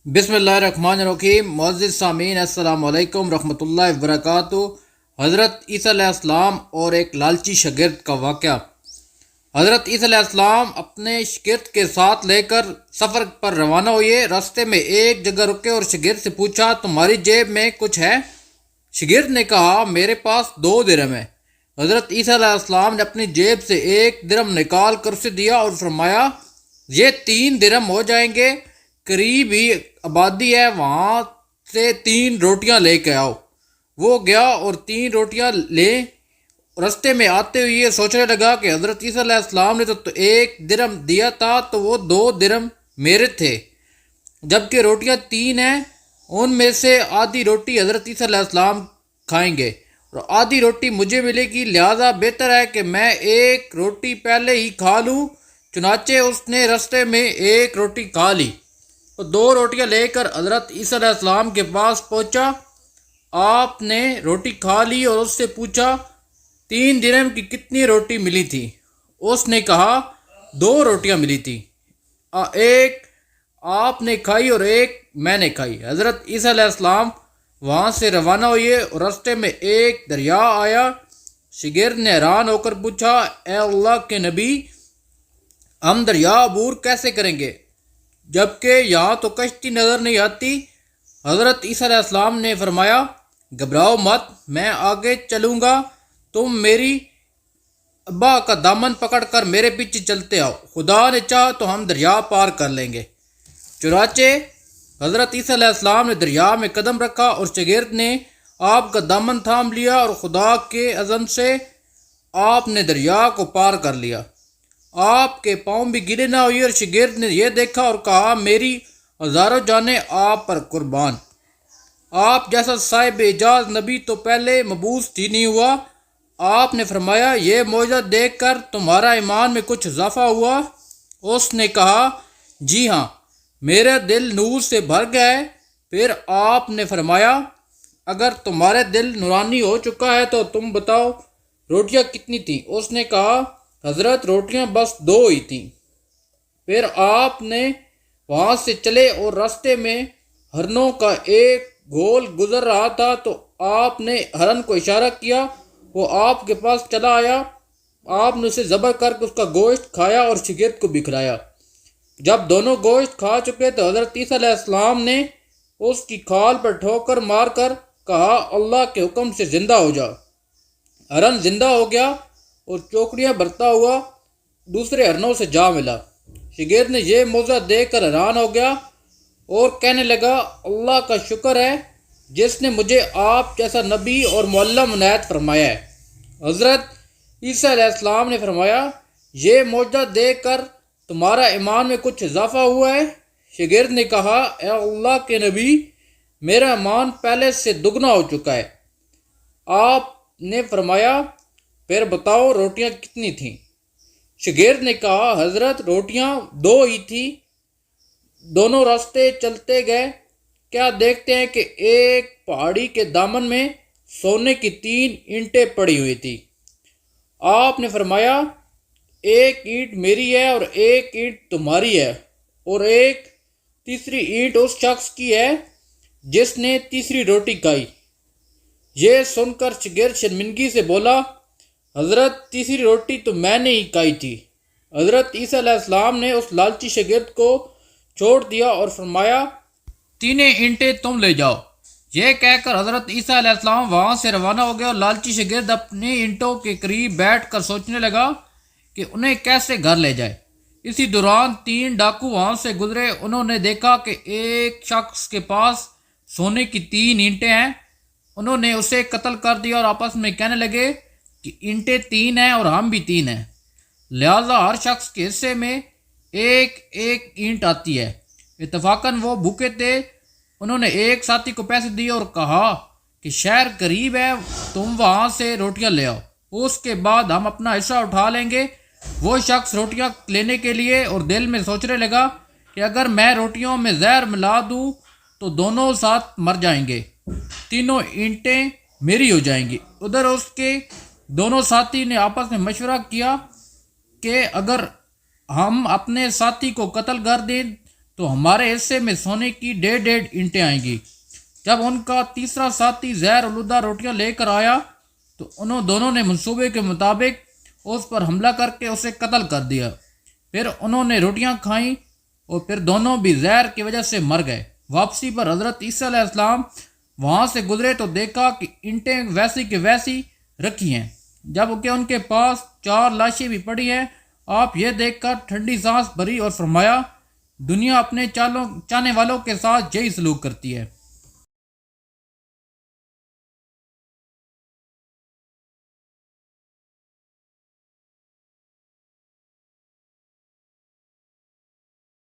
بسم اللہ الرحمن الرحیم۔ معزز سامعین، السلام علیکم ورحمۃ اللہ وبرکاتہ۔ حضرت عیسیٰ علیہ السلام اور ایک لالچی شاگرد کا واقعہ۔ حضرت عیسیٰ علیہ السلام اپنے شاگرد کے ساتھ لے کر سفر پر روانہ ہوئے۔ راستے میں ایک جگہ رکے اور شاگرد سے پوچھا، تمہاری جیب میں کچھ ہے؟ شاگرد نے کہا، میرے پاس 2 درہم ہے۔ حضرت عیسیٰ علیہ السلام نے اپنی جیب سے 1 درہم نکال کر اسے دیا اور فرمایا، یہ 3 درہم ہو جائیں گے، قریب ہی آبادی ہے، وہاں سے 3 روٹیاں لے کے آؤ۔ وہ گیا اور 3 روٹیاں لے رستے میں آتے ہوئے یہ سوچنے لگا کہ حضرت عیسیٰ علیہ السلام نے تو 1 درہم دیا تھا، تو وہ 2 درہم میرے تھے، جبکہ روٹیاں 3 ہیں، ان میں سے آدھی روٹی حضرت عیسیٰ علیہ السلام کھائیں گے اور آدھی روٹی مجھے ملے گی، لہٰذا بہتر ہے کہ میں 1 روٹی پہلے ہی کھا لوں۔ چنانچہ اس نے رستے میں 1 روٹی کھا لی اور 2 روٹیاں لے کر حضرت عیسیٰ علیہ السلام کے پاس پہنچا۔ آپ نے روٹی کھا لی اور اس سے پوچھا، 3 درہم کی کتنی روٹی ملی تھی؟ اس نے کہا، 2 روٹیاں ملی تھی، 1 آپ نے کھائی اور 1 میں نے کھائی۔ حضرت عیسیٰ علیہ السلام وہاں سے روانہ ہوئے اور راستے میں ایک دریا آیا۔ شاگرد نے حیران ہو کر پوچھا، اے اللہ کے نبی، ہم دریا عبور کیسے کریں گے جبکہ یہاں تو کشتی نظر نہیں آتی؟ حضرت عیسیٰ علیہ السلام نے فرمایا، گھبراؤ مت، میں آگے چلوں گا، تم میری ابا کا دامن پکڑ کر میرے پیچھے چلتے آؤ، خدا نے چاہا تو ہم دریا پار کر لیں گے۔ چنانچہ حضرت عیسیٰ علیہ السلام نے دریا میں قدم رکھا اور شاگرد نے آپ کا دامن تھام لیا اور خدا کے عزم سے آپ نے دریا کو پار کر لیا۔ آپ کے پاؤں بھی گیلے نہ ہوئے اور شاگرد نے یہ دیکھا اور کہا، میری ہزاروں جانیں آپ پر قربان، آپ جیسا صاحب اعجاز نبی تو پہلے مبعوث ہی نہیں ہوا۔ آپ نے فرمایا، یہ معجزہ دیکھ کر تمہارا ایمان میں کچھ اضافہ ہوا؟ اس نے کہا، جی ہاں، میرا دل نور سے بھر گیا ہے۔ پھر آپ نے فرمایا، اگر تمہارے دل نورانی ہو چکا ہے تو تم بتاؤ روٹیاں کتنی تھیں؟ اس نے کہا، حضرت روٹیاں بس 2 ہی تھیں۔ پھر آپ نے وہاں سے چلے اور راستے میں ہرنوں کا ایک گھول گزر رہا تھا، تو آپ نے ہرن کو اشارہ کیا، وہ آپ کے پاس چلا آیا۔ آپ نے اسے ذبح کر کے اس کا گوشت کھایا اور شاگرد کو بھی کھلایا۔ جب دونوں گوشت کھا چکے تو حضرت عیسیٰ علیہ السلام نے اس کی کھال پر ٹھوکر مار کر کہا، اللہ کے حکم سے زندہ ہو جا۔ ہرن زندہ ہو گیا اور چوکڑیاں بھرتا ہوا دوسرے ہرنوں سے جا ملا۔ شاگرد نے یہ معجزہ دیکھ کر حیران ہو گیا اور کہنے لگا، اللہ کا شکر ہے جس نے مجھے آپ جیسا نبی اور معلم عنایت فرمایا ہے۔ حضرت عیسیٰ علیہ السلام نے فرمایا، یہ معجزہ دیکھ کر تمہارا ایمان میں کچھ اضافہ ہوا ہے؟ شاگرد نے کہا، اے اللہ کے نبی، میرا ایمان پہلے سے دگنا ہو چکا ہے۔ آپ نے فرمایا، پھر بتاؤ روٹیاں کتنی تھیں؟ شاگرد نے کہا، حضرت روٹیاں 2 ہی تھیں۔ دونوں راستے چلتے گئے، کیا دیکھتے ہیں کہ ایک پہاڑی کے دامن میں سونے کی 3 اینٹیں پڑی ہوئی تھی۔ آپ نے فرمایا، 1 اینٹ میری ہے اور 1 اینٹ تمہاری ہے اور ایک تیسری اینٹ اس شخص کی ہے جس نے تیسری روٹی کھائی۔ یہ سن کر شاگرد شرمندگی سے بولا، حضرت تیسری روٹی تو میں نے ہی کھائی تھی۔ حضرت عیسیٰ علیہ السلام نے اس لالچی شاگرد کو چھوڑ دیا اور فرمایا، 3 اینٹیں تم لے جاؤ۔ یہ کہہ کر حضرت عیسیٰ علیہ السلام وہاں سے روانہ ہو گئے اور لالچی شاگرد اپنے اینٹوں کے قریب بیٹھ کر سوچنے لگا کہ انہیں کیسے گھر لے جائے۔ اسی دوران 3 ڈاکو وہاں سے گزرے۔ انہوں نے دیکھا کہ ایک شخص کے پاس سونے کی 3 اینٹیں ہیں۔ انہوں نے اسے قتل کر دیا اور آپس میں کہنے لگے کہ اینٹیں 3 ہیں اور ہم بھی 3 ہیں، لہٰذا ہر شخص کے حصے میں 1 اینٹ آتی ہے۔ اتفاقاً وہ بھوکے تھے۔ انہوں نے ایک ساتھی کو پیسے دیے اور کہا کہ شہر قریب ہے، تم وہاں سے روٹیاں لے آؤ، اس کے بعد ہم اپنا حصہ اٹھا لیں گے۔ وہ شخص روٹیاں لینے کے لیے اور دل میں سوچنے لگا کہ اگر میں روٹیوں میں زہر ملا دوں تو دونوں ساتھ مر جائیں گے، 3 اینٹیں میری ہو جائیں گی۔ ادھر اس کے دونوں ساتھی نے آپس میں مشورہ کیا کہ اگر ہم اپنے ساتھی کو قتل کر دیں تو ہمارے حصے میں سونے کی 1.5 اینٹیں آئیں گی۔ جب ان کا تیسرا ساتھی زہر آلودہ روٹیاں لے کر آیا تو انہوں دونوں نے منصوبے کے مطابق اس پر حملہ کر کے اسے قتل کر دیا۔ پھر انہوں نے روٹیاں کھائیں اور پھر دونوں بھی زہر کی وجہ سے مر گئے۔ واپسی پر حضرت عیسیٰ علیہ السلام وہاں سے گزرے تو دیکھا کہ اینٹیں ویسی کی ویسی رکھی ہیں، جبکہ ان کے پاس 4 لاشیں بھی پڑی ہیں۔ آپ یہ دیکھ کر ٹھنڈی سانس بھری اور فرمایا، دنیا اپنے چاہنے والوں کے ساتھ یہی سلوک کرتی ہے۔